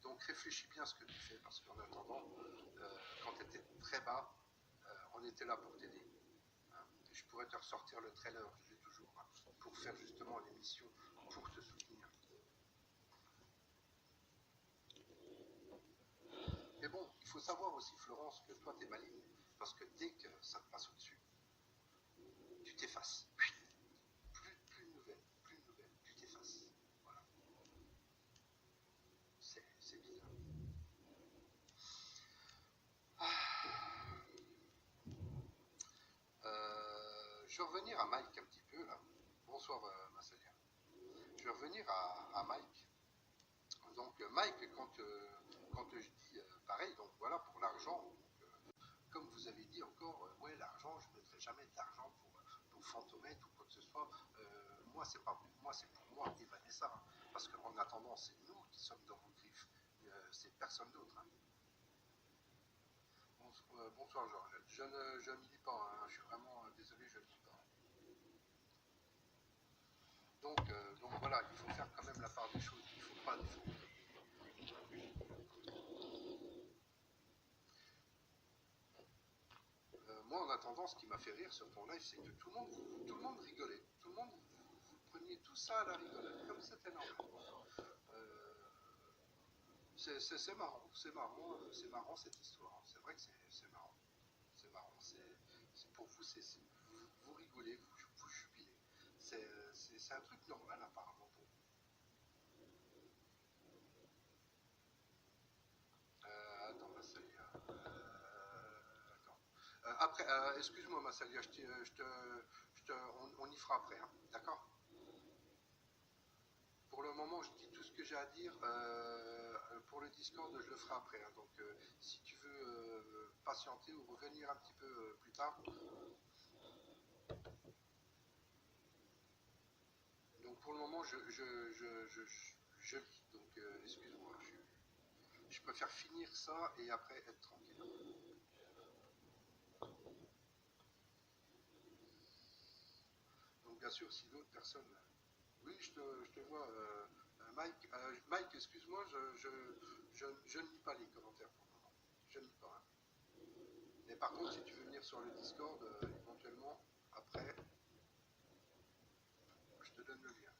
Donc réfléchis bien à ce que tu fais, parce qu'en attendant, quand tu étais très bas, on était là pour t'aider. Hein. Je pourrais te ressortir le trailer, je l'ai toujours, hein, pour faire justement l'émission, pour te soutenir. Mais bon, il faut savoir aussi, Florence, que toi, tu es maligne, parce que dès que ça te passe au-dessus, tu t'effaces. Plus de nouvelles, tu t'effaces. Voilà. C'est bizarre. Je vais revenir à Mike un petit peu là. Bonsoir Massalia. Je vais revenir à Mike. Donc Mike, quand je dis pareil, donc voilà pour l'argent, comme vous avez dit encore, ouais l'argent, je ne mettrai jamais d'argent pour Fantomètre ou quoi que ce soit. C'est pas moi, c'est pour moi et Vanessa, hein, parce qu'en attendant, c'est nous qui sommes dans vos griffes, c'est personne d'autre. Hein. Bonsoir Georges. Je ne lis pas, hein, je suis vraiment désolé, je ne lis pas. Donc voilà, il faut faire quand même la part des choses, il ne faut pas défendre. Moi, en attendant, ce qui m'a fait rire sur ton live, c'est que tout le monde rigolait. Tout le monde, vous preniez tout ça à la rigolade, comme c'était normal. C'est marrant, c'est marrant cette histoire. C'est vrai que c'est marrant. C'est marrant. Pour vous, vous rigolez, vous jubilez. C'est un truc normal apparemment pour vous. Attends, Massalia. Attends. Après, excuse-moi, Massalia, on y fera après, hein, d'accord? Pour le moment, je dis tout ce que j'ai à dire. Pour le Discord, je le ferai après. Hein, donc, si tu veux patienter ou revenir un petit peu plus tard. Donc, pour le moment, je lis. Donc, excuse-moi. Je préfère finir ça et après être tranquille. Donc, bien sûr, si d'autres personnes. Oui, je te vois. Mike, Mike excuse-moi, je ne lis pas les commentaires pour le moment. Je ne lis pas. Hein. Mais par contre, si tu veux venir sur le Discord, éventuellement, après, je te donne le lien.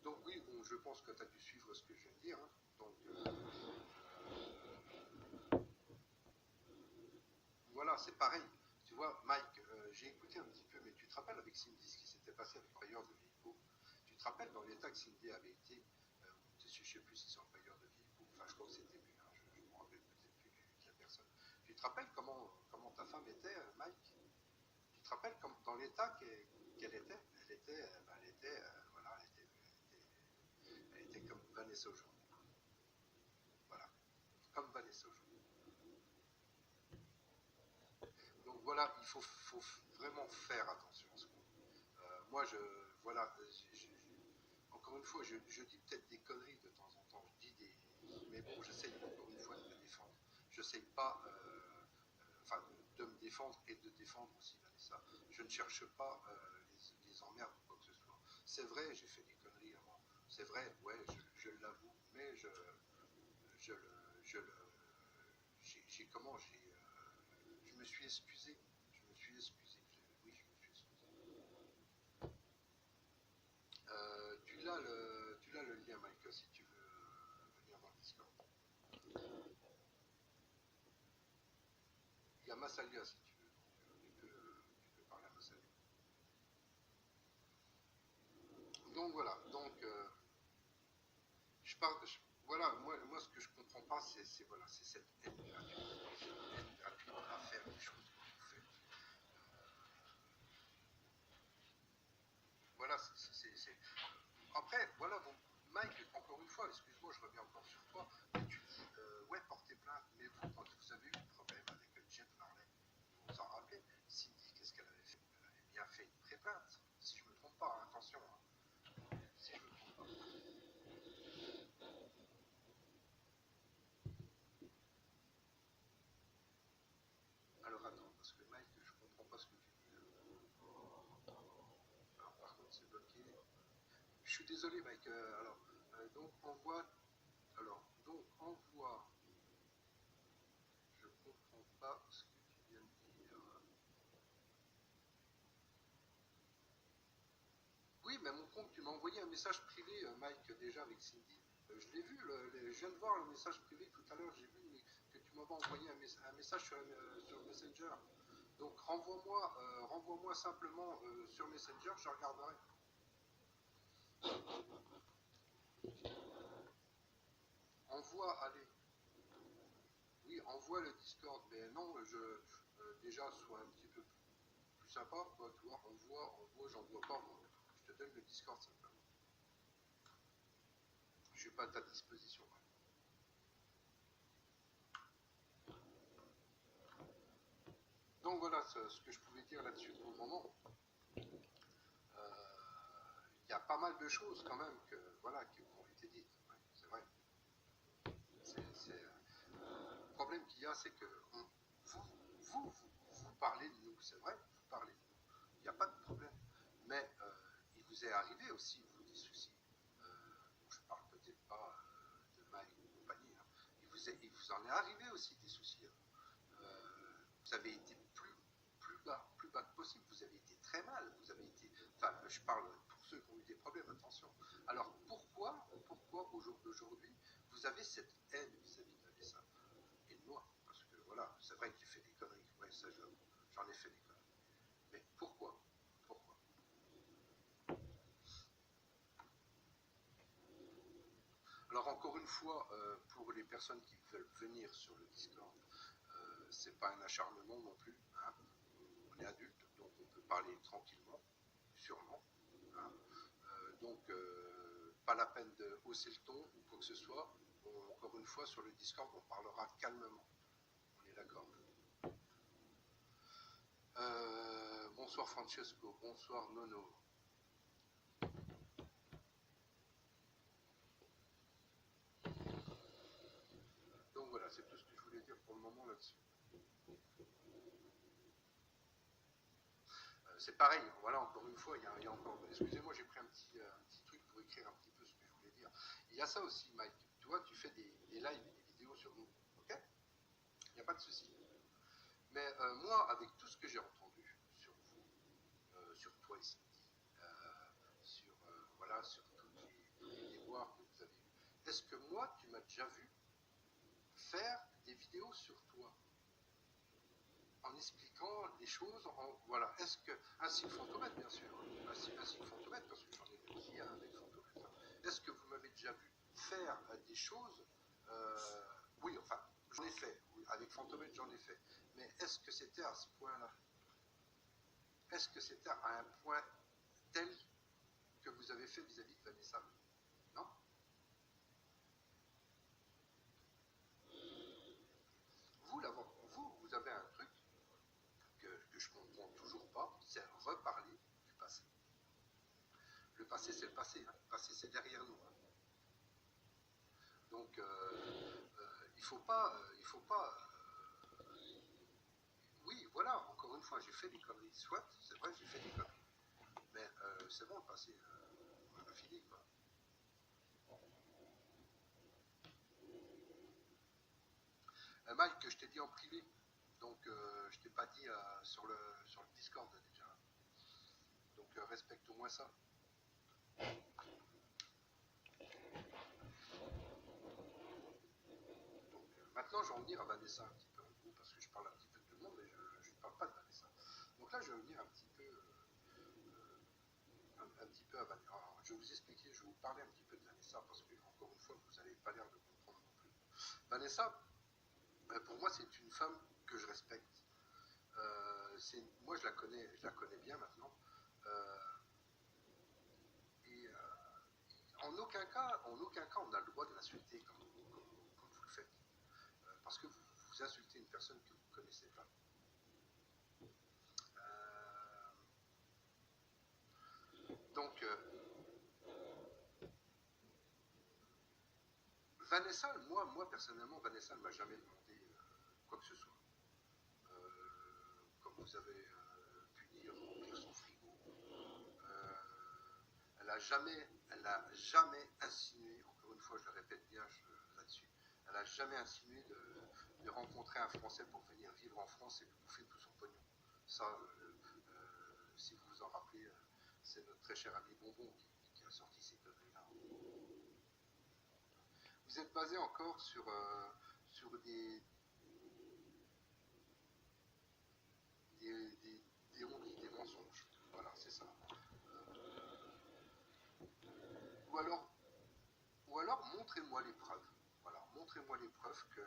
Donc oui, bon, je pense que tu as dû suivre ce que je viens de dire. Hein. Donc voilà, c'est pareil. Tu vois, Mike, j'ai écouté un petit peu, mais tu te rappelles avec Cindy ce qui s'était passé avec Employeur de Véhico. Tu te rappelles dans l'état que Cindy avait été, je ne sais plus si c'est Employeur de Véhico, enfin je crois que c'était lui, hein, je me rappelle peut-être plus de la personne. Tu te rappelles comment ta femme était, Mike? Tu te rappelles dans l'état qu'elle était? Voilà, elle était comme Vanessa aujourd'hui. Voilà, comme Vanessa aujourd'hui. Donc voilà, il faut vraiment faire attention à ce qu'on dit. Moi, voilà, encore une fois, je dis peut-être des conneries de temps en temps. Je dis mais bon, j'essaye encore une fois de me défendre. Je n'essaye pas, enfin, de me défendre et de défendre aussi Vanessa. Je ne cherche pas les emmerdes ou quoi que ce soit. C'est vrai, j'ai fait des conneries avant. C'est vrai, ouais, je l'avoue, mais je le, je le, j'ai comment, je me suis excusé. Je me suis excusé. Oui, je me suis excusé. Tu l'as le lien, Mike, si tu veux venir dans le Discord. Il y a Massalia, si tu veux. Donc, tu peux parler à Massalia. Donc voilà. Donc, voilà, moi, ce que je comprends pas, c'est voilà, c'est cette haine gratuite. Cette haine gratuite à faire les choses que vous faites. Voilà, après, voilà, bon, Mike, encore une fois, excuse-moi, je reviens encore sur toi, mais tu dis, ouais, portez plainte, mais vous, quand vous avez eu le problème avec Jet Marley, vous vous en rappelez, Cindy, qu'est-ce qu'elle avait fait? Elle avait bien fait une pré-plainte, si je ne me trompe pas, hein, attention, hein, si je ne me trompe pas. Alors attends, parce que Mike, je ne comprends pas ce que tu dis là. Alors par contre, c'est bloqué. suis désolé, Mike. Donc envoie. Donc envoie. Je comprends pas ce que tu viens de dire. Oui, mais mon compte, tu m'as envoyé un message privé, Mike, déjà avec Cindy. Je l'ai vu, je viens de voir le message privé tout à l'heure. J'ai vu que tu m'avais envoyé un message sur Messenger. Donc renvoie-moi simplement sur Messenger, je regarderai. Allez. Oui, envoie le Discord, mais non, déjà sois un petit peu plus sympa, quoi, tu vois, j'en vois pas, moi. Je te donne le Discord simplement. Je suis pas à ta disposition. Donc voilà ce que je pouvais dire là-dessus pour le moment. Il y a pas mal de choses quand même qui ont été dites, ouais, c'est vrai. Le problème qu'il y a, c'est que vous parlez de nous, c'est vrai, vous parlez de nous. Il n'y a pas de problème. Mais il vous est arrivé aussi, vous, des soucis. Je parle peut-être pas de Mike ou compagnie. Hein. Il vous en est arrivé aussi des soucis. Hein. Vous avez été plus bas que possible. Vous avez été très mal. Vous avez été. Enfin, je parle pour ceux qui ont eu des problèmes. Attention. Alors pourquoi au jour d'aujourd'hui, vous avez cette haine vis-à-vis de Vanessa et de moi? Parce que voilà, c'est vrai que j'ai fait des conneries. Ouais, ça, j'en ai fait des conneries. Mais pourquoi? Alors encore une fois, pour les personnes qui veulent venir sur le Discord, c'est pas un acharnement non plus. Hein. On est adulte, donc on peut parler tranquillement, sûrement. Hein. Donc pas la peine de hausser le ton ou quoi que ce soit. Encore une fois, sur le Discord, on parlera calmement. On est d'accord. Bonsoir Francesco, bonsoir Nono. Donc voilà, c'est tout ce que je voulais dire pour le moment là-dessus. C'est pareil, voilà, encore une fois, il y a encore. Excusez-moi, j'ai pris un petit truc pour écrire un petit peu ce que je voulais dire. Il y a ça aussi, Mike. Tu vois, tu fais des lives et des vidéos sur nous, ok? Il n'y a pas de souci. Mais moi, avec tout ce que j'ai entendu sur vous, sur toi et Cindy, voilà, sur tous les déboires que vous avez eus, est-ce que moi, tu m'as déjà vu faire des vidéos sur toi en expliquant les choses, voilà, est-ce que, ainsi que Fantomètre, bien sûr, ainsi que Fantomètre, parce que j'en ai fait aussi avec Fantomètre, est-ce que vous m'avez déjà vu faire des choses, oui, enfin, j'en ai fait, oui, avec Fantomètre, j'en ai fait, mais est-ce que c'était à ce point-là? Est-ce que c'était à un point tel que vous avez fait vis-à-vis de Vanessa? Non? Vous avez un truc que je comprends toujours pas, c'est reparler du passé. Le passé, c'est le passé. Hein. Le passé, c'est derrière nous. Hein. Donc, il faut pas. Oui, voilà. Encore une fois, j'ai fait des conneries. Soit, c'est vrai, j'ai fait des conneries. Mais c'est bon, le passé, on a fini, quoi. Mike, je t'ai dit en privé. Donc, je t'ai pas dit sur le Discord déjà. Donc, respecte au moins ça. Donc, maintenant, je vais en venir à Vanessa un petit peu en gros, parce que je parle un petit peu de tout le monde, mais je ne parle pas de Vanessa. Donc là, je vais venir un petit peu, à Vanessa. Alors, je vais vous expliquer, je vais vous parler un petit peu de Vanessa, parce que, encore une fois, vous n'avez pas l'air de comprendre non plus. Vanessa, pour moi, c'est une femme que je respecte. Moi, je la connais bien maintenant. Et en aucun cas, on a le droit de l'insulter comme vous le faites. Parce que vous insultez une personne que vous ne connaissez pas. Donc, Vanessa, moi personnellement, Vanessa ne m'a jamais demandé quoi que ce soit. Comme vous avez pu dire, remplir son frigo. Elle elle a jamais insinué, encore une fois, je le répète bien là-dessus, elle a jamais insinué de rencontrer un Français pour venir vivre en France et de bouffer tout son pognon. Ça, si vous vous en rappelez, c'est notre très cher ami Bonbon qui a sorti ces conneries-là. Vous êtes basé encore sur des on-dit, des mensonges. Voilà, c'est ça. Ou alors, montrez-moi les preuves. Voilà, montrez-moi les preuves qu'elle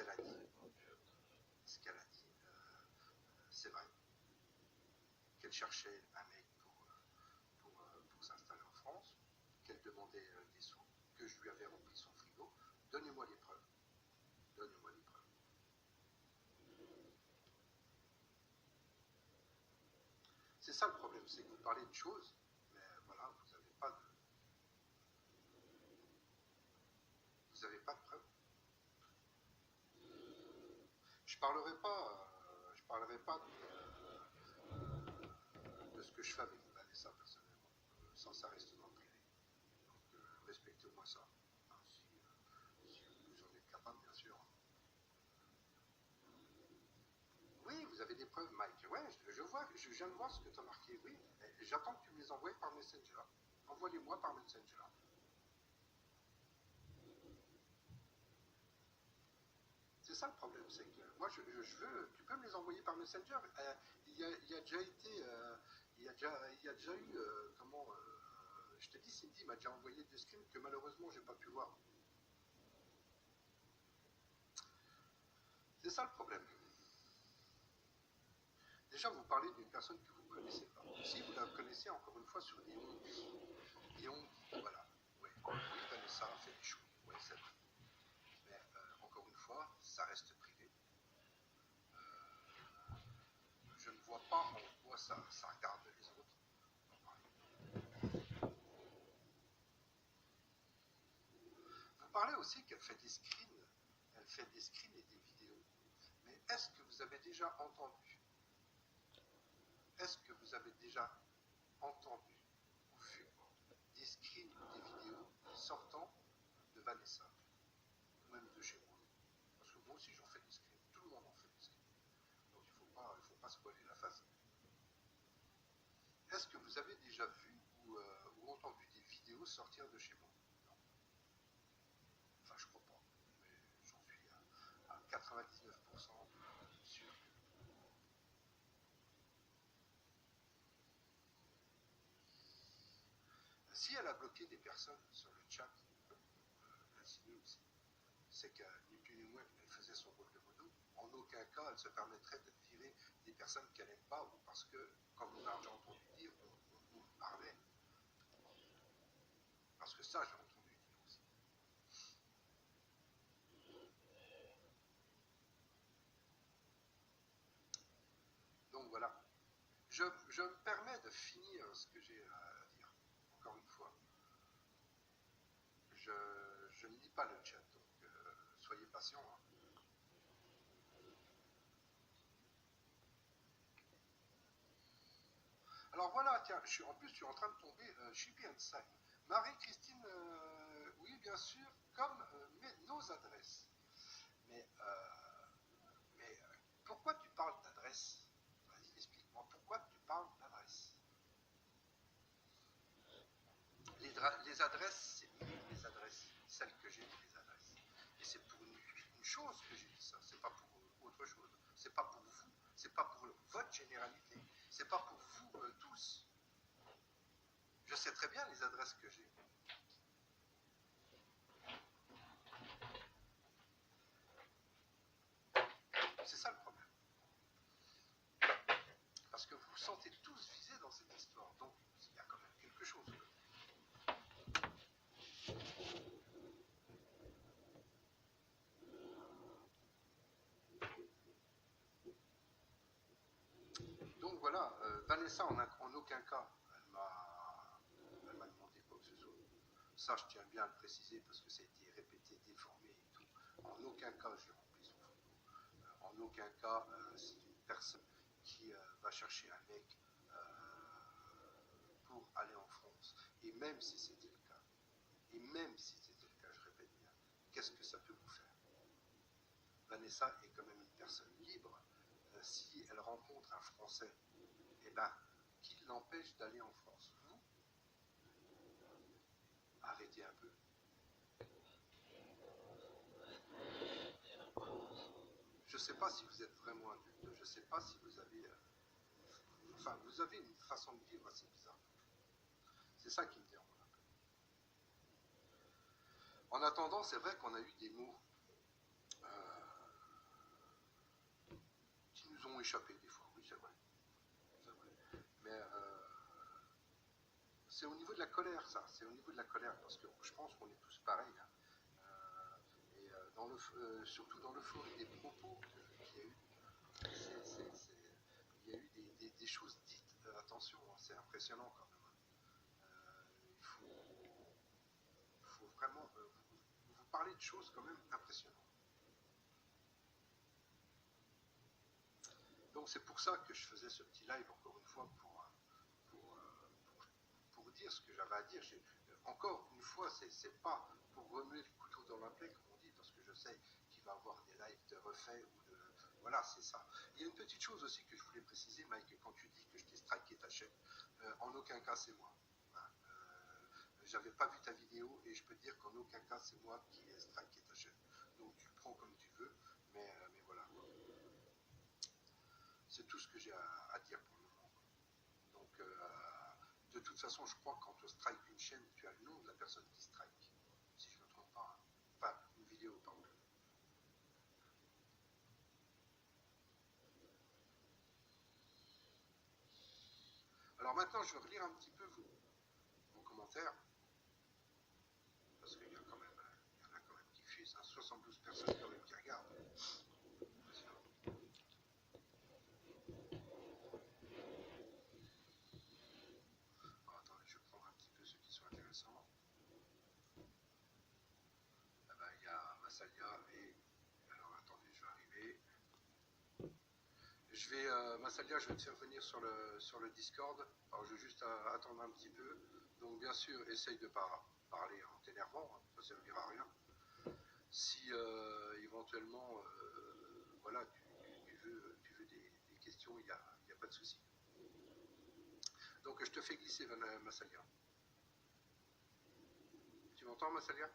a dit. Ce qu'elle a dit, c'est vrai. Qu'elle cherchait un mec pour s'installer en France, qu'elle demandait des sous, que je lui avais rempli son frigo. Donnez-moi les preuves. Donnez-moi les preuves. C'est ça le problème, c'est que vous parlez de choses, mais voilà, vous n'avez pas de preuves. Je parlerai pas de ce que je fais avec Vanessa personnellement. Ça reste dans le privé. Donc respectez-moi ça. Hein, si vous en êtes capable, bien sûr. Oui, vous avez des preuves, Mike. Ouais, je viens de voir ce que tu as marqué. Oui, j'attends que tu me les envoies par Messenger. Envoie-les-moi par Messenger. C'est ça le problème, c'est que moi je veux, tu peux me les envoyer par Messenger. Il y a déjà été, il y a déjà eu, je te dis, Cindy m'a déjà envoyé des screens que malheureusement j'ai pas pu voir. C'est ça le problème. Déjà, vous parlez d'une personne que vous ne connaissez pas. Si vous la connaissez, encore une fois, sur des on-dit, voilà. Oui, Vanessa a fait des choses. Oui, c'est vrai. Mais encore une fois, ça reste privé. Je ne vois pas en quoi ça regarde les autres. Vous parlez aussi qu'elle fait des screens. Elle fait des screens et des vidéos. Mais est-ce que vous avez déjà entendu ou vu des screens ou des vidéos sortant de Vanessa ou même de chez moi? Parce que moi aussi j'en fais des screens. Tout le monde en fait des screens. Donc il ne faut pas se voiler la face. Est-ce que vous avez déjà vu ou entendu des vidéos sortir de chez moi? Non. Enfin, je crois pas. Mais j'en suis à 99% sûr. Si elle a bloqué des personnes sur le chat, l'insinuer aussi, c'est que ni plus ni moins elle faisait son rôle de modo. En aucun cas elle se permettrait de virer des personnes qu'elle n'aime pas ou parce que, comme on a déjà entendu dire, on parlait. Parce que ça, j'ai entendu dire aussi. Donc voilà. Je me permets de finir ce que j'ai à dire, encore une fois. Je ne lis pas le chat, donc soyez patients. Hein. Alors voilà, tiens, en plus, je suis en train de tomber, je suis bien inside. Marie-Christine, oui, bien sûr, comme nos adresses. Mais, pourquoi tu parles d'adresse? Vas-y, explique-moi, pourquoi tu parles d'adresse? Les adresses, c'est les adresses, celles que j'ai mis les adresses. Et c'est pour une chose que j'ai dit ça, c'est pas pour autre chose. C'est pas pour vous, c'est pas pour votre généralité, c'est pas pour vous tous. Je sais très bien les adresses que j'ai. C'est ça le problème. Parce que vous vous sentez tous visés dans cette histoire. Donc, il y a quand même quelque chose. Donc voilà, Vanessa, en aucun cas, elle m'a demandé quoi que ce soit. Ça, je tiens bien à le préciser parce que ça a été répété, déformé et tout. En aucun cas, j'ai rempli son frigo. En aucun cas, c'est une personne qui va chercher un mec pour même si c'était le cas, et même si c'était le cas, je répète bien, qu'est-ce que ça peut vous faire? Vanessa est quand même une personne libre. Si elle rencontre un Français, eh ben, qui l'empêche d'aller en France? Vous, arrêtez un peu. Je ne sais pas si vous êtes vraiment adulte, je ne sais pas si vous avez... enfin, vous avez une façon de vivre assez bizarre. C'est ça qui me dérange un peu. En attendant, c'est vrai qu'on a eu des mots qui nous ont échappé des fois, oui, c'est vrai. Mais c'est au niveau de la colère, ça. C'est au niveau de la colère, parce que je pense qu'on est tous pareils. Hein. Et surtout dans l'euphorie des propos qu'il y a eu, il y a eu des choses dites. Attention, hein, c'est impressionnant quand même. Il faut vraiment vous parler de choses quand même impressionnantes. Donc c'est pour ça que je faisais ce petit live encore une fois pour dire ce que j'avais à dire. Encore une fois, c'est pas pour remuer le couteau dans la plaie comme on dit, parce que je sais qu'il va y avoir des lives de refait ou de... Voilà, c'est ça. Il y a une petite chose aussi que je voulais préciser, Mike, quand tu dis que je t'ai striké ta chaîne, en aucun cas c'est moi. Hein. J'avais pas vu ta vidéo et je peux te dire qu'en aucun cas c'est moi qui ai striké ta chaîne. Donc tu le prends comme tu veux, mais voilà. C'est tout ce que j'ai à dire pour le moment. Donc de toute façon, je crois que quand on strike une chaîne, tu as le nom de la personne qui strike, si je ne me trompe pas. Hein. Enfin, une vidéo, pardon. Alors maintenant, je vais relire un petit peu vos commentaires, parce qu'il y en a quand même qui fusent, hein, 72 personnes quand même qui regardent. Alors, attendez, je vais prendre un petit peu ceux qui sont intéressants. Ah ben, il y a Massalia et... Alors attendez, je vais arriver. Massalia, je vais te faire venir sur le Discord. Alors je vais juste attendre un petit peu. Donc bien sûr, essaye de ne pas parler en t'énervant, hein, ça ne servira à rien. Si éventuellement, voilà, tu veux des questions, il n'y a pas de souci. Donc je te fais glisser, Massalia. Tu m'entends, Massalia?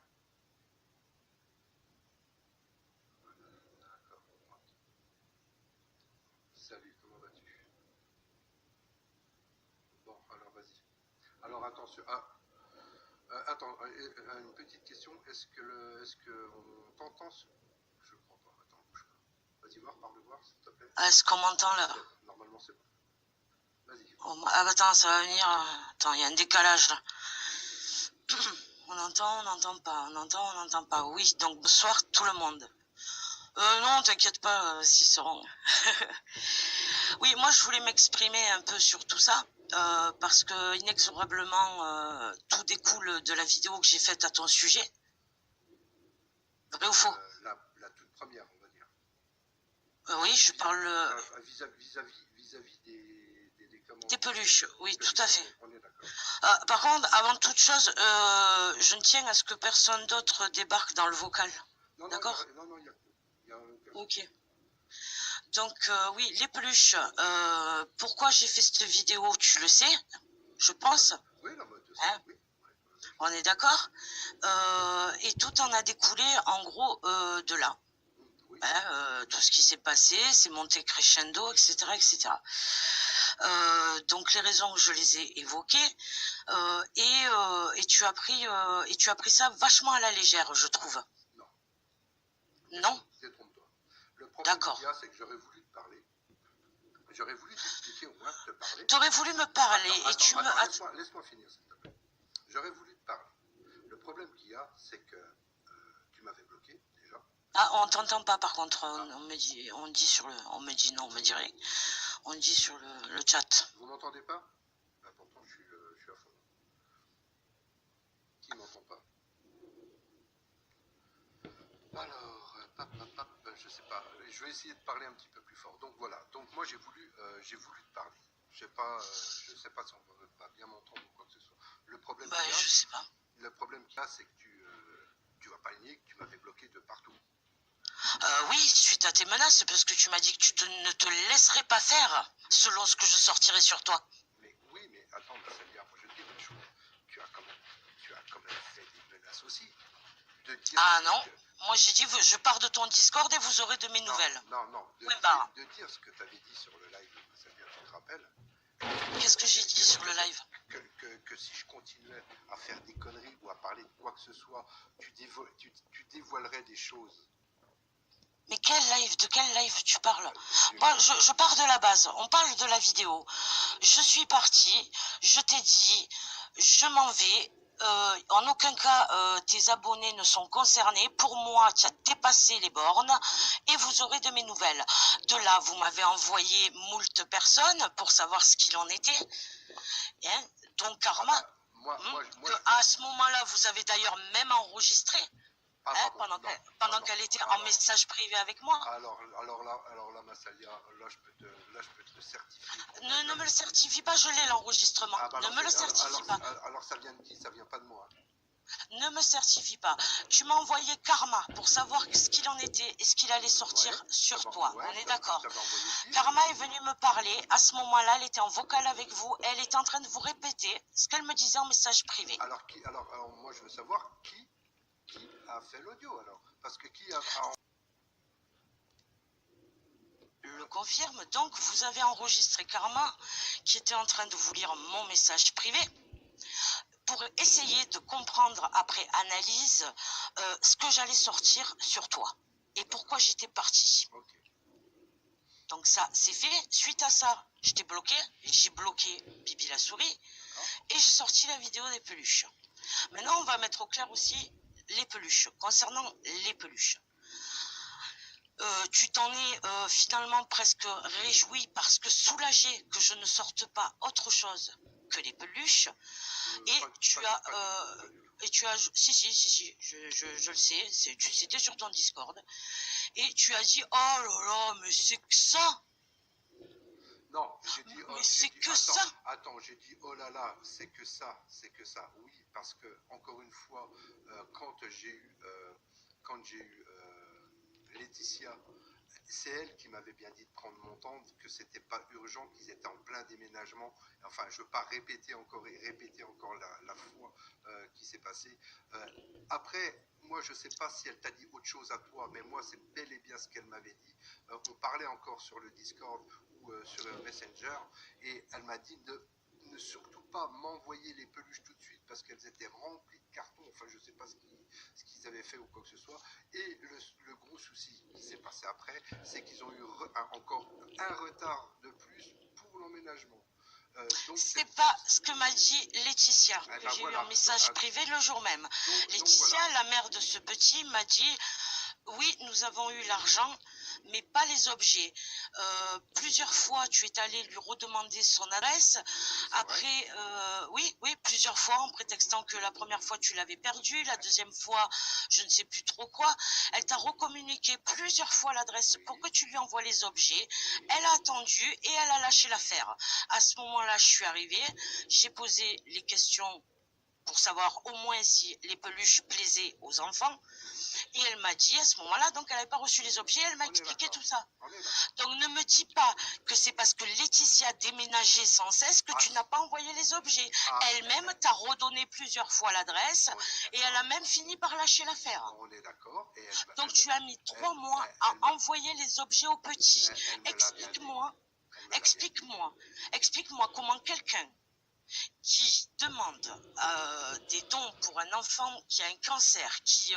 D'accord. Salut, comment vas-tu? Bon, alors vas-y. Alors attention. Attends, une petite question. Est-ce qu'on t'entend? Je crois pas. Attends, bouge pas. Vas-y voir, parle voir, s'il te plaît. Est-ce qu'on m'entend là? Normalement, c'est bon. Vas-y. Oh, ah, attends, ça va venir. Attends, il y a un décalage là. On entend, on n'entend pas. On entend, on n'entend pas. Oui, donc bonsoir tout le monde. Non, t'inquiète pas, s'ils seront. Oui, moi je voulais m'exprimer un peu sur tout ça. Parce que inexorablement tout découle de la vidéo que j'ai faite à ton sujet. Vrai ou faux? La toute première, on va dire. Oui, je parle... Vis-à-vis des peluches, oui, tout à fait. On est d'accord. Par contre, avant toute chose, je ne tiens à ce que personne d'autre débarque dans le vocal. D'accord? Non, il y a ok. Donc, oui, les peluches. Pourquoi j'ai fait cette vidéo, tu le sais, je pense. Oui, non, hein oui. On est d'accord. Et tout en a découlé, en gros, de là. Oui. Tout ce qui s'est passé, c'est monté crescendo, etc., etc. Donc les raisons, je les ai évoquées, et tu as pris ça vachement à la légère, je trouve. Non. Non. Détrompe-toi. Le problème qu'il y a, c'est que j'aurais voulu te parler. J'aurais voulu t'expliquer au moins, te parler. Tu aurais voulu me parler et tu me... Laisse-moi finir, s'il te plaît. J'aurais voulu te parler. Le problème qu'il y a, c'est que tu m'avais bloqué déjà. Ah, on t'entend pas par contre. On me dit, on me dit non, on me dit rien. On dit sur le chat. Vous m'entendez pas? Ben, pourtant, je suis à fond. Qui m'entend pas? Alors, je sais pas. Je vais essayer de parler un petit peu plus fort. Donc voilà. Donc moi, j'ai voulu te parler. je sais pas si on va bien m'entendre ou quoi que ce soit. Le problème Bah, qu'il y a, je sais pas. c'est que tu vas pas nier que tu m'avais bloqué de partout. Oui, suite à tes menaces, parce que tu m'as dit que ne te laisserais pas faire selon ce que je sortirai sur toi. Mais oui, mais attends, Massalia, moi je te dis une chose. Tu as quand même fait des menaces aussi. De dire Ah non, que, moi j'ai dit je pars de ton Discord et vous aurez de mes nouvelles. non, de dire ce que tu avais dit sur le live, Massalia, tu te rappelles? Qu'est-ce que j'ai dit sur le live? Que si je continuais à faire des conneries ou à parler de quoi que ce soit, tu dévoilerais des choses. Mais quel live? De quel live tu parles? Moi, je pars de la base. On parle de la vidéo. Je suis partie. Je t'ai dit, je m'en vais. En aucun cas, tes abonnés ne sont concernés. Pour moi, tu as dépassé les bornes et vous aurez de mes nouvelles. De là, vous m'avez envoyé moult personnes pour savoir ce qu'il en était. Hein? Donc, Karma, à ce moment-là, vous avez d'ailleurs même enregistré. Hein, pendant qu'elle était en message privé avec moi. Alors là, Massalia, là je peux te le certifier. Ne me le certifie pas, je l'ai l'enregistrement. Ne me le certifie pas. Alors ça vient de qui? Ça vient pas de moi. Ne me certifie pas. Tu m'as envoyé Karma pour savoir ce qu'il en était et ce qu'il allait sortir sur toi. On est d'accord. Karma est venue me parler. À ce moment-là, elle était en vocal avec vous. Elle était en train de vous répéter ce qu'elle me disait en message privé. Alors moi je veux savoir qui a fait l'audio alors. Parce que qui a... Le confirme. Donc, vous avez enregistré Karma qui était en train de vous lire mon message privé pour essayer de comprendre après analyse ce que j'allais sortir sur toi et pourquoi j'étais partie. Okay. Donc ça, c'est fait. Suite à ça, je t'ai bloqué. J'ai bloqué Bibi la souris et j'ai sorti la vidéo des peluches. Maintenant, on va mettre au clair aussi les peluches. Concernant les peluches. Tu t'en es finalement presque réjoui parce que soulagé que je ne sorte pas autre chose que les peluches. Et tu as, si, je le sais, c'était sur ton Discord. Et tu as dit, oh là là, mais c'est que ça. Non, j'ai dit, mais c'est que ça. Attends, j'ai dit, oh là là, c'est que ça. Oui, parce que, encore une fois, quand j'ai eu Laetitia, c'est elle qui m'avait bien dit de prendre mon temps, que c'était pas urgent, qu'ils étaient en plein déménagement. Enfin, je ne veux pas répéter encore la fois qui s'est passée. Après, moi, je ne sais pas si elle t'a dit autre chose à toi, mais moi, c'est bel et bien ce qu'elle m'avait dit. On parlait encore sur le Discord ou sur le Messenger, et elle m'a dit de ne surtout pas m'envoyer les peluches tout de suite parce qu'elles étaient remplies de cartons. Enfin, je ne sais pas ce qu'ils avaient fait ou quoi que ce soit. Et le gros souci qui s'est passé après, c'est qu'ils ont eu encore un retard de plus pour l'emménagement. C'est pas ce que m'a dit Laetitia, que j'ai eu un message privé le jour même. Laetitia, voilà. La mère de ce petit, m'a dit oui, nous avons eu l'argent, mais pas les objets. Plusieurs fois, tu es allé lui redemander son adresse. Après, oui, plusieurs fois, en prétextant que la première fois, tu l'avais perdu. La deuxième fois, je ne sais plus trop quoi. Elle t'a recommuniqué plusieurs fois l'adresse pour que tu lui envoies les objets. Elle a attendu et elle a lâché l'affaire. À ce moment-là, je suis arrivée. J'ai posé les questions pour savoir au moins si les peluches plaisaient aux enfants. Et elle m'a dit à ce moment-là, donc elle n'avait pas reçu les objets, elle m'a expliqué tout ça. Donc ne me dis pas que c'est parce que Laetitia a déménagé sans cesse que tu n'as pas envoyé les objets. Elle-même t'a redonné plusieurs fois l'adresse et elle a même fini par lâcher l'affaire. On est d'accord. Donc tu as mis 3 mois à envoyer les objets aux petits. Explique-moi comment quelqu'un qui demande des dons pour un enfant qui a un cancer, qui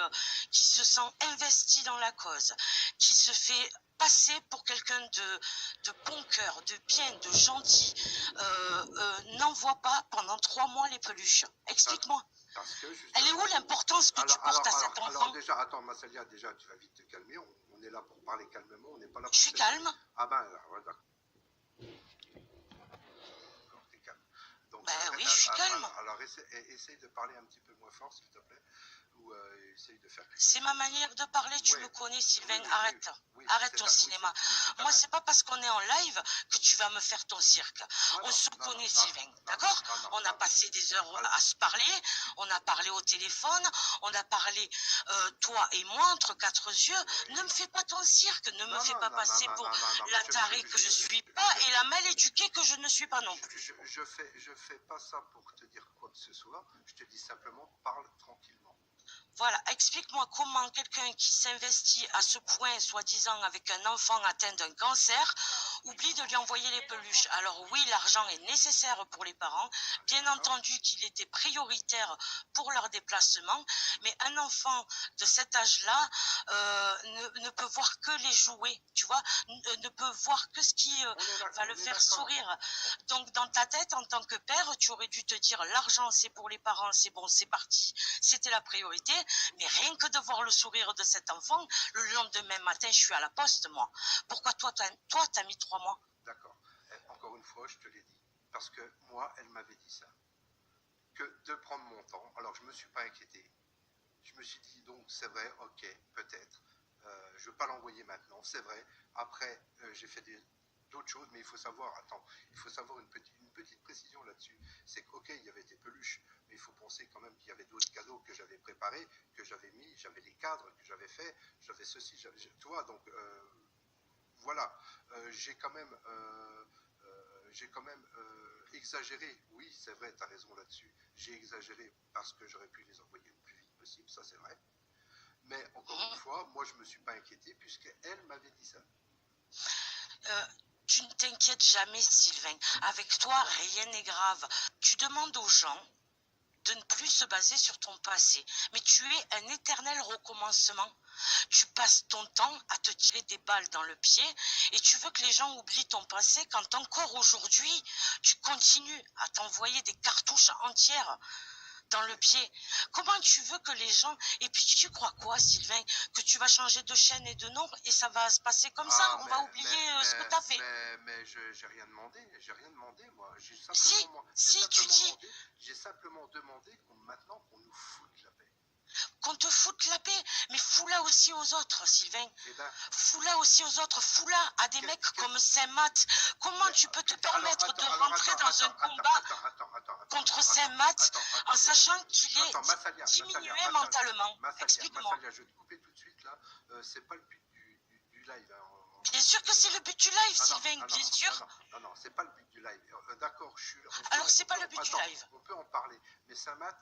se sent investi dans la cause, qui se fait passer pour quelqu'un de bon cœur, de bien, de gentil, n'envoie pas pendant 3 mois les peluches. Explique-moi. Elle est où l'importance que tu portes à cet enfant? Alors déjà, attends, Massalia, déjà, tu vas vite te calmer. On est là pour parler calmement, on n'est pas là pour... Je suis calme. Ah ben, ouais, d'accord. Ben oui, je suis calme. Alors, essaye de parler un petit peu moins fort, s'il te plaît. ou essaye de faire quelque C'est chose ma comme ça. manière de parler, tu Ouais. me connais, Sylvain, Oui, arrête. oui, Arrête c'est ton ta, oui, cinéma. c'est ta Moi, c'est manière. pas parce qu'on est en live que tu vas me faire ton cirque. Ah On non, se non, non, connaît, non, Sylvain, non, non, d'accord? non, non, On a non. passé des heures Alors, à se parler, on a parlé au téléphone, on a parlé, toi et moi, entre quatre yeux. Ne me oui. fais pas ton cirque, ne me Non, fais non, pas non, non, passer non, pour non, non, non, mais la tarée que je suis pas je, et la mal éduquée que je ne suis pas non plus. je fais pas ça pour te dire quoi que ce soit. Je te dis simplement, parle tranquillement. Voilà, explique-moi comment quelqu'un qui s'investit à ce point, soi-disant, avec un enfant atteint d'un cancer, oublie de lui envoyer les peluches. Alors oui, l'argent est nécessaire pour les parents. Bien entendu qu'il était prioritaire pour leur déplacement, mais un enfant de cet âge-là ne peut voir que les jouets, tu vois, ne peut voir que ce qui va le faire sourire. Donc dans ta tête, en tant que père, tu aurais dû te dire l'argent c'est pour les parents, c'est bon, c'est parti, c'était la priorité. Mais rien que de voir le sourire de cet enfant, le lendemain matin, je suis à la poste, moi. Pourquoi toi, t'as mis 3 mois? D'accord. Encore une fois, je te l'ai dit. Parce que moi, elle m'avait dit ça. Que de prendre mon temps. Alors, je ne me suis pas inquiété. Je me suis dit, donc, c'est vrai, ok, peut-être. Je ne veux pas l'envoyer maintenant, c'est vrai. Après, j'ai fait d'autres choses, mais il faut savoir, attends, il faut savoir une petite précision là-dessus. C'est qu'ok, il y avait des peluches, mais il faut penser quand même qu'il y avait d'autres cadeaux que j'avais préparés, que j'avais mis, j'avais les cadres que j'avais fait, j'avais ceci, tu vois, donc voilà, j'ai quand même exagéré. Oui, c'est vrai, tu as raison là-dessus. J'ai exagéré parce que j'aurais pu les envoyer le plus vite possible, ça c'est vrai. Mais encore une fois, moi je ne me suis pas inquiété puisqu'elle m'avait dit ça. Tu ne t'inquiètes jamais, Sylvain. Avec toi, rien n'est grave. Tu demandes aux gens de ne plus se baser sur ton passé. Mais tu es un éternel recommencement. Tu passes ton temps à te tirer des balles dans le pied et tu veux que les gens oublient ton passé quand encore aujourd'hui, tu continues à t'envoyer des cartouches entières dans le pied. Comment tu veux que les gens... Et puis tu crois quoi, Sylvain? Que tu vas changer de chaîne et de nom et ça va se passer comme ça? On va oublier ce que tu as fait. Mais j'ai rien demandé, moi. J'ai simplement demandé maintenant qu'on nous foute la paix. Qu'on te foute la paix, mais fous-la aussi aux autres, Sylvain. Eh ben, fous-la aussi aux autres, fous-la à des mecs comme Saint-Math. Comment tu peux te permettre de rentrer dans un combat contre Saint-Math en sachant qu'il est diminué mentalement? Explique-moi. Massalia, je vais te couper tout de suite là. C'est pas le but du live. Hein. Bien sûr que c'est le but du live, Sylvain, bien sûr. Non, c'est pas le but du live. D'accord, alors, c'est pas le but du live. On peut en parler. Mais Saint-Math,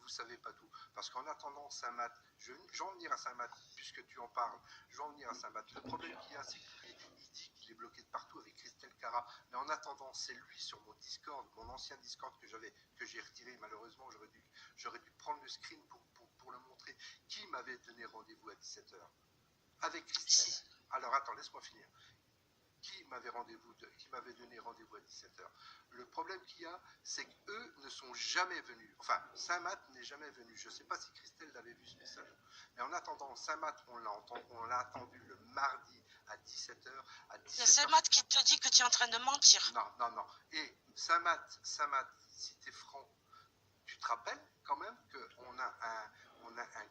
vous savez pas tout. Parce qu'en attendant Saint-Math, je vais en venir à Saint-Math, puisque tu en parles. Je vais en venir à Saint-Math. Le problème qu'il y a, c'est que lui, il dit qu'il est bloqué de partout avec Christelle Cara. Mais en attendant, c'est lui sur mon Discord, mon ancien Discord que j'ai retiré. Malheureusement, j'aurais dû prendre le screen pour le montrer. Qui m'avait donné rendez-vous à 17h avec Christelle. Alors attends, laisse-moi finir. Qui m'avait donné rendez-vous à 17h. Le problème qu'il y a, c'est qu'eux ne sont jamais venus. Enfin, Saint-Math n'est jamais venu. Je ne sais pas si Christelle l'avait vu ce message. Mais en attendant, Saint-Math, on l'a attendu le mardi à 17h. C'est Saint-Math qui te dit que tu es en train de mentir. Non. Et Saint-Math, si tu es franc, tu te rappelles quand même qu'on a un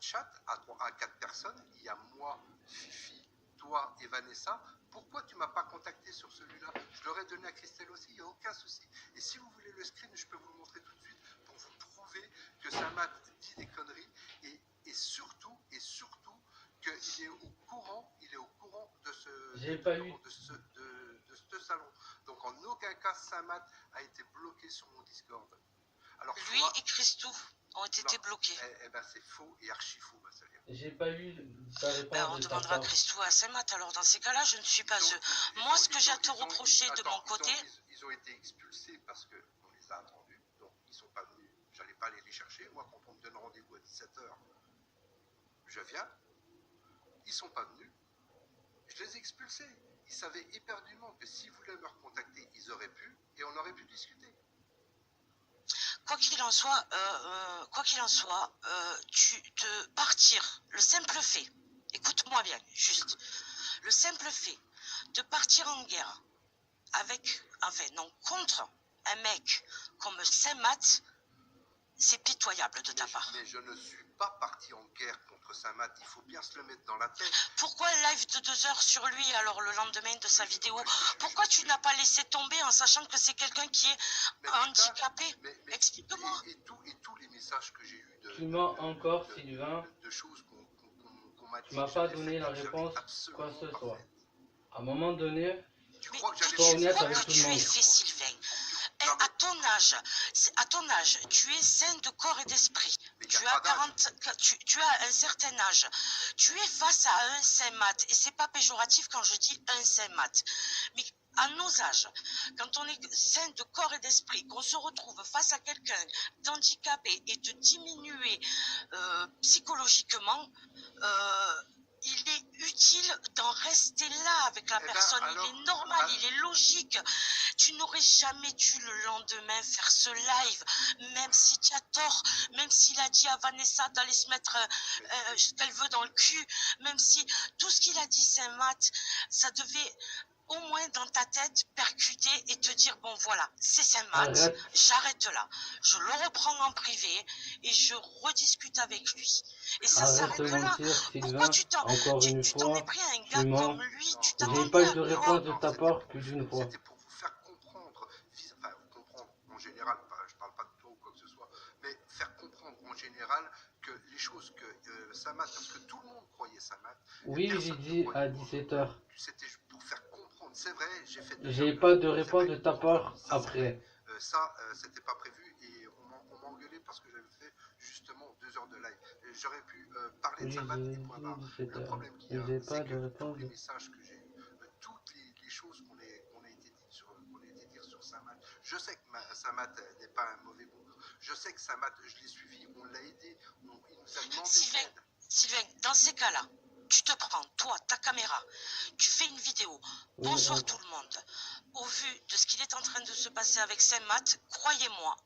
chat à 4 personnes. Il y a moi, Fifi, toi et Vanessa. Pourquoi tu ne m'as pas contacté sur celui-là? Je l'aurais donné à Christelle aussi, il n'y a aucun souci. Et si vous voulez le screen, je peux vous le montrer tout de suite pour vous prouver que Saint-Math dit des conneries et surtout qu'il est au courant de ce salon. Donc en aucun cas Saint-Math a été bloqué sur mon Discord. Alors, lui et Christou ont été bloqués. Eh ben c'est faux et archi faux, Massalia. J'ai pas eu ta réponse. On demandera à Christou à Saint-Math. Alors dans ces cas-là, je ne suis pas eux. Moi, ce que j'ai à te reprocher de mon côté... Ils ont été expulsés parce qu'on les a attendus. Donc ils ne sont pas venus. J'allais pas aller les chercher. Moi, quand on me donne rendez-vous à 17h, je viens. Ils ne sont pas venus. Je les ai expulsés. Ils savaient éperdument que s'ils voulaient me recontacter, ils auraient pu et on aurait pu discuter. Quoi qu'il en soit, tu te partir, le simple fait, écoute-moi bien, juste, le simple fait de partir en guerre contre un mec comme Saint-Math, c'est pitoyable de ta part. Mais je ne suis pas parti en guerre contre Samat, il faut bien se le mettre dans la tête. Pourquoi un live de 2 heures sur lui, alors le lendemain de sa vidéo? Pourquoi tu n'as pas laissé tomber en sachant que c'est quelqu'un qui est handicapé? Explique-moi. Et tous les messages que j'ai eus Tu mens encore, Sylvain. de choses qu'on m'a dit. Tu m'as pas donné la réponse, quoi que ce soit. À un moment donné, Tu crois que Tu j'allais crois que tu es fait, Sylvain? À ton âge, tu es sain de corps et d'esprit. Tu as un certain âge. Tu es face à un saint mat. Et c'est pas péjoratif quand je dis un saint mat. Mais à nos âges, quand on est sain de corps et d'esprit, qu'on se retrouve face à quelqu'un d'handicapé et de diminué psychologiquement, il est utile d'en rester là avec la personne. Il est normal, il est logique. Tu n'aurais jamais dû le lendemain faire ce live, même si tu as tort, même s'il a dit à Vanessa d'aller se mettre ce qu'elle veut dans le cul, même si tout ce qu'il a dit, c'est Matt, ça devait au moins dans ta tête percuter et te dire bon voilà, c'est Saint-Math, j'arrête là, je le reprends en privé et je rediscute avec lui. Et ça s'arrête là. Pourquoi tu t'en es pris à un gars comme lui? Tu t'en j'ai pas eu de réponse de ta part plus d'une fois. C'était pour vous faire comprendre, enfin comprendre en général, je parle pas de toi ou quoi que ce soit, mais faire comprendre en général que les choses que Samat, parce que tout le monde croyait Samat. Oui, j'ai dit à 17h. C'était pour faire comprendre, c'est vrai, j'ai pas de réponse de ta part après. Ça, c'était pas prévu et on m'a engueulé parce que j'avais fait justement 2 heures de live. J'aurais pu parler de Samat et point barre. Le problème qu'il y a, c'est que tous les messages que j'ai eus, toutes les choses qu'on a été dire sur Samat, je sais que Samat n'est pas un mauvais bougre. Je sais que Samat, je l'ai suivi, on l'a aidé, il nous a demandé d'aide. Sylvain, dans ces cas-là, tu te prends, toi, ta caméra, tu fais une vidéo. Bonsoir tout le monde. Au vu de ce qu'il est en train de se passer avec Saint-Math, croyez-moi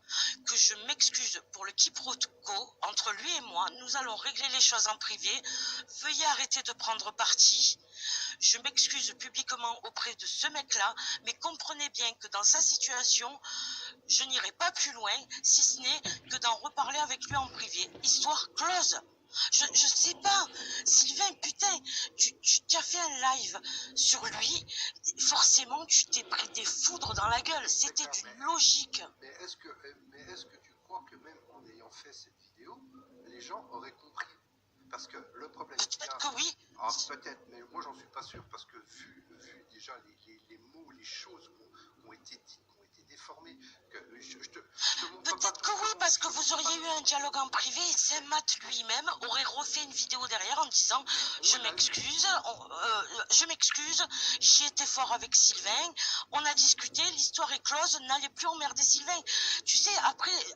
que je m'excuse pour le quiproquo entre lui et moi. Nous allons régler les choses en privé. Veuillez arrêter de prendre parti. Je m'excuse publiquement auprès de ce mec-là, mais comprenez bien que dans sa situation, je n'irai pas plus loin, si ce n'est que d'en reparler avec lui en privé. Histoire close. Je sais pas, Sylvain, putain, tu as fait un live sur lui, forcément tu t'es pris des foudres dans la gueule, c'était d'une logique. Mais est-ce que tu crois que même en ayant fait cette vidéo, les gens auraient compris? Parce que le problème... Peut-être que oui. Ah, peut-être, mais moi j'en suis pas sûr, parce que vu déjà les mots, les choses qui ont été dites, qui ont été déformées, que peut-être que oui, parce que vous auriez eu un dialogue en privé et Saint-Math lui-même aurait refait une vidéo derrière en disant je m'excuse, j'y étais fort avec Sylvain, on a discuté, l'histoire est close, n'allez plus emmerder Sylvain. Tu sais,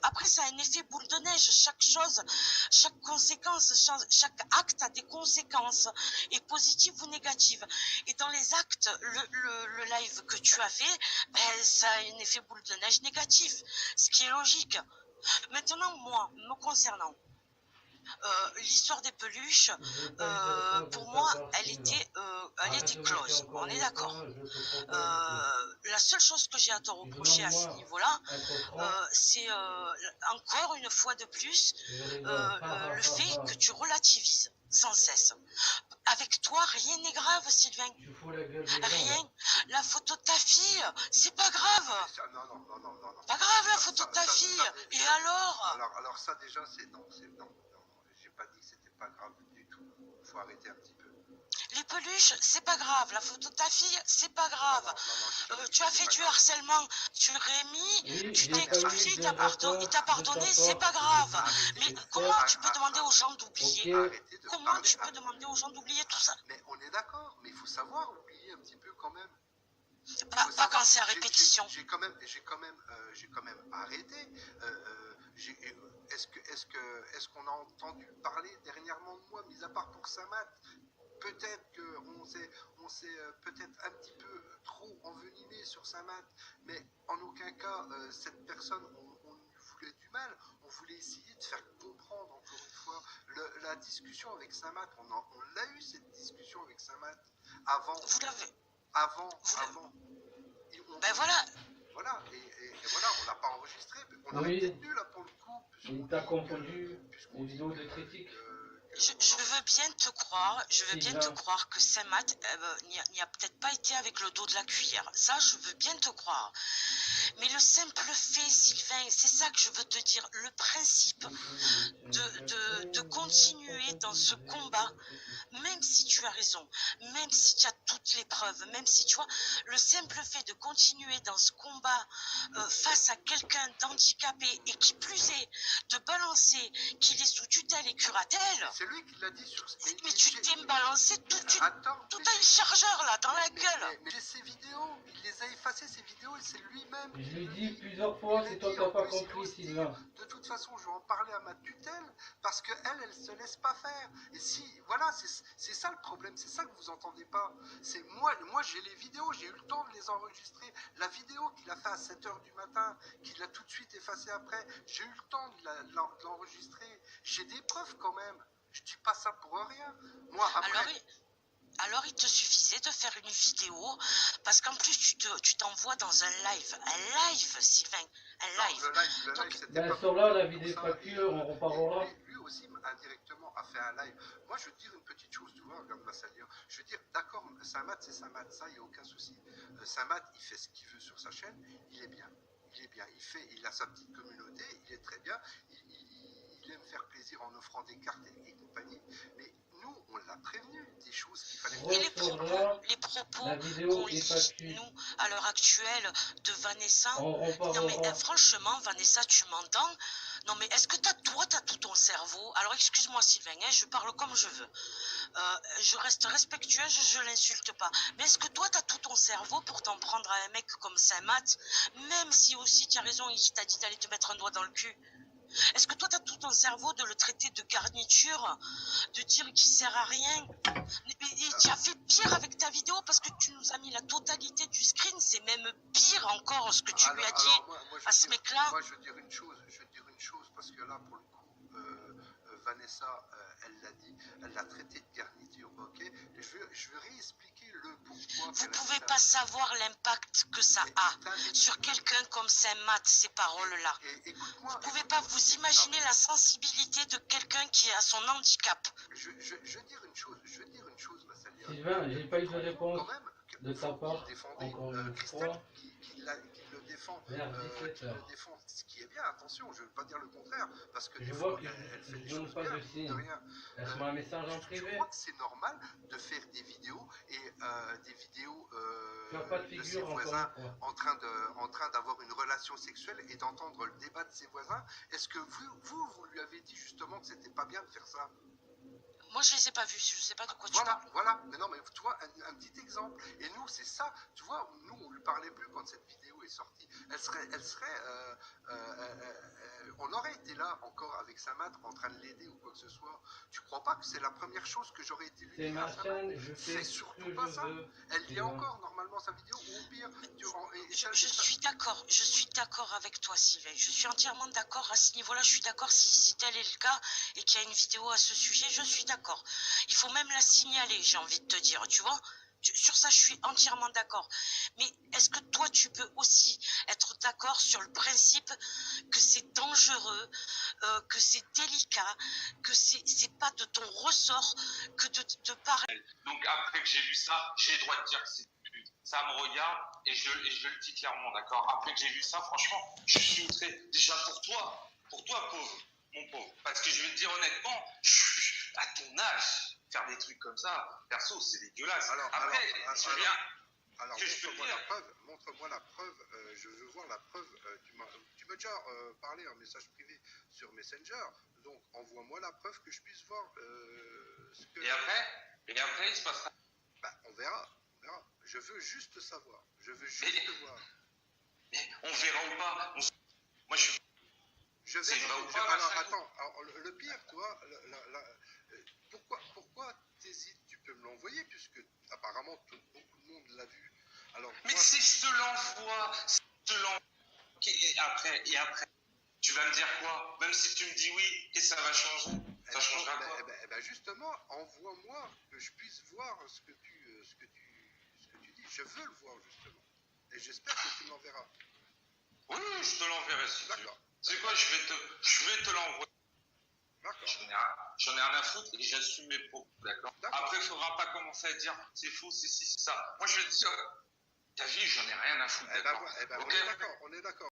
après ça a un effet boule de neige, chaque chose, chaque conséquence, chaque acte a des conséquences, et positives ou négatives. Et dans les actes, le live que tu as fait, ben, ça a un effet boule de neige négatif, ce qui est logique. Maintenant, moi, me concernant, l'histoire des peluches, pour moi, elle était close. On est d'accord. La seule chose que j'ai à te reprocher à ce niveau-là, c'est encore une fois de plus le fait que tu relativises sans cesse. Avec toi, rien n'est grave, Sylvain. Rien. La photo de ta fille, c'est pas grave. Non. Pas grave la photo de ta fille. Et alors? Alors ça déjà, c'est non. J'ai pas dit que c'était pas grave du tout. Faut arrêter un petit peu. Les peluches, c'est pas grave. La photo de ta fille, c'est pas grave. Tu as fait du harcèlement sur Rémi, tu t'es excusé, il t'a pardonné, c'est pas grave. Mais comment tu peux demander aux gens d'oublier? Comment tu peux demander aux gens d'oublier tout ça? Mais on est d'accord, mais il faut savoir oublier un petit peu quand même. Pas quand c'est à répétition. J'ai quand même arrêté. Est-ce qu'on a entendu parler dernièrement de moi, mis à part pour Samat? Peut-être qu'on s'est peut-être un petit peu trop envenimé sur Samat, mais en aucun cas, cette personne, on lui voulait du mal. On voulait essayer de faire comprendre, encore une fois, la discussion avec Samat. On l'a eu, cette discussion avec Samat, avant. Vous l'avez. Avant. Ben voilà. Voilà, et voilà, on l'a pas enregistré. On aurait peut-être dû, là, pour le coup. Il t'a confondu. Puisqu'on Une vidéo de critique. Je veux bien te croire, que Saint-Math n'y a peut-être pas été avec le dos de la cuillère. Ça, je veux bien te croire. Mais le simple fait, Sylvain, c'est ça que je veux te dire, le principe de continuer dans ce combat, même si tu as raison, même si tu as toutes les preuves, même si tu vois, le simple fait de continuer dans ce combat face à quelqu'un d'handicapé et qui plus est, de balancer qu'il est sous tutelle et curatelle. C'est lui qui l'a dit sur... Mais tu t'es balancé tout un chargeur là dans la gueule. Mais j'ai ses vidéos, il les a effacées ces vidéos et c'est lui-même. Je lui dis plusieurs fois, c'est toi qui n'as pas compris, Sylvain. De toute façon, je vais en parler à ma tutelle parce qu'elle se laisse pas faire. Et si, voilà, c'est ça le problème, c'est ça que vous entendez pas. C'est moi j'ai les vidéos, j'ai eu le temps de les enregistrer. La vidéo qu'il a fait à 7h du matin, qu'il a tout de suite effacée après, j'ai eu le temps de l'enregistrer. J'ai des preuves quand même. Je dis pas ça pour rien. Moi, après... Alors, il te suffisait de faire une vidéo, parce qu'en plus, tu t'envoies dans un live. Un live, Sylvain, un live. Le live, c'était pas... Sur là, la vidéo facture, on reparlera. Lui aussi, indirectement, a fait un live. Moi, je veux te dire une petite chose, tu vois, regarde Massalia. Je veux dire, d'accord, Saint-Math, c'est Saint-Math, ça, il n'y a aucun souci. Saint-Math, il fait ce qu'il veut sur sa chaîne, il est bien. Il est bien, il a sa petite communauté, il est très bien. Il aime faire plaisir en offrant des cartes et compagnie. Mais nous, on l'a prévenu des choses qu'il fallait faire. Et les propos qu'on lit, nous, à l'heure actuelle, de Vanessa. Non mais franchement, Vanessa, tu m'entends? Non mais est-ce que toi, t'as tout ton cerveau? Alors excuse-moi Sylvain, hein, je parle comme je veux. Je reste respectueuse, je l'insulte pas. Mais est-ce que toi, t'as tout ton cerveau pour t'en prendre à un mec comme Saint-Math? Même si aussi, tu as raison, il t'a dit d'aller te mettre un doigt dans le cul. Est-ce que toi, tu as tout ton cerveau de le traiter de garniture, de dire qu'il sert à rien? Et tu as fait pire avec ta vidéo parce que tu nous as mis la totalité du screen. C'est même pire encore ce que tu lui as dit à ce mec-là. Moi, je veux dire une chose, parce que là, pour le coup, Vanessa, elle l'a dit, elle l'a traité de garniture, ok? Et je vais réexpliquer le pourquoi. Vous pouvez pas savoir l'impact que ça a sur quelqu'un comme Saint-Math, ces paroles-là. Vous pouvez pas vous imaginer la sensibilité de quelqu'un qui a son handicap. Je veux dire une chose, Massalia. Sylvain, j'ai pas eu de réponse de ta part, encore une fois. Qui le défend, ce qui est bien, attention, je ne veux pas dire le contraire, parce que je des vois fois, elle fait des donne choses pas bien, de signe. rien. Laisse-moi un message en privé. Je crois que c'est normal de faire des vidéos et des vidéos de ses voisins en train d'avoir une relation sexuelle et d'entendre le débat de ses voisins. Est-ce que vous lui avez dit justement que c'était pas bien de faire ça? Moi, je les ai pas vus, je sais pas de quoi tu parles. Voilà, mais non, mais tu vois, un petit exemple. Et nous, c'est ça, tu vois, nous, on lui parlait plus quand cette vidéo est sortie. On aurait été là encore avec Saint-Math en train de l'aider ou quoi que ce soit. Tu crois pas que c'est la première chose que j'aurais été lui dire à Saint-Math? C'est surtout pas ça. Elle lit encore normalement sa vidéo, ou au pire. Je suis d'accord avec toi, Sylvain. Je suis entièrement d'accord à ce niveau-là. Je suis d'accord si tel est le cas et qu'il y a une vidéo à ce sujet, je suis d'accord. Il faut même la signaler, j'ai envie de te dire, tu vois. Sur ça, je suis entièrement d'accord. Mais est-ce que toi, tu peux aussi être d'accord sur le principe que c'est dangereux, que c'est délicat, que c'est pas de ton ressort que de parler. Donc après que j'ai vu ça, j'ai le droit de dire que c'est ça me regarde et je le dis clairement, d'accord. Après que j'ai vu ça, franchement, je suis outré. Déjà pour toi, pauvre, mon pauvre. Parce que je vais te dire honnêtement, à ton âge, faire des trucs comme ça, perso, c'est dégueulasse. Montre-moi la preuve, je veux voir la preuve. Tu m'as déjà parlé en message privé sur Messenger, donc envoie-moi la preuve que je puisse voir ce que... Et après, il se passera... On verra. Je veux juste savoir. Voir. Mais on verra ou pas. Moi, je suis... Je verrai. Alors, attends. Alors, le pire, toi, pourquoi t'hésites? Tu peux me l'envoyer, puisque apparemment beaucoup de monde l'a vu. Alors, mais si je te l'envoie, et après, tu vas me dire quoi? Même si tu me dis oui, et ça va changer. Ça changera quoi? Justement, envoie-moi que je puisse voir ce que tu dis. Je veux le voir, justement. Et j'espère que tu m'enverras. Oui, je te l'enverrai si tu veux. D'accord. C'est quoi, je vais te l'envoyer. J'en ai rien à foutre et j'assume mes propos, d'accord. Après, il ne faudra pas commencer à dire c'est faux, c'est ci, c'est ça. Moi, je vais te dire, ta vie, j'en ai rien à foutre, d'accord. On est d'accord.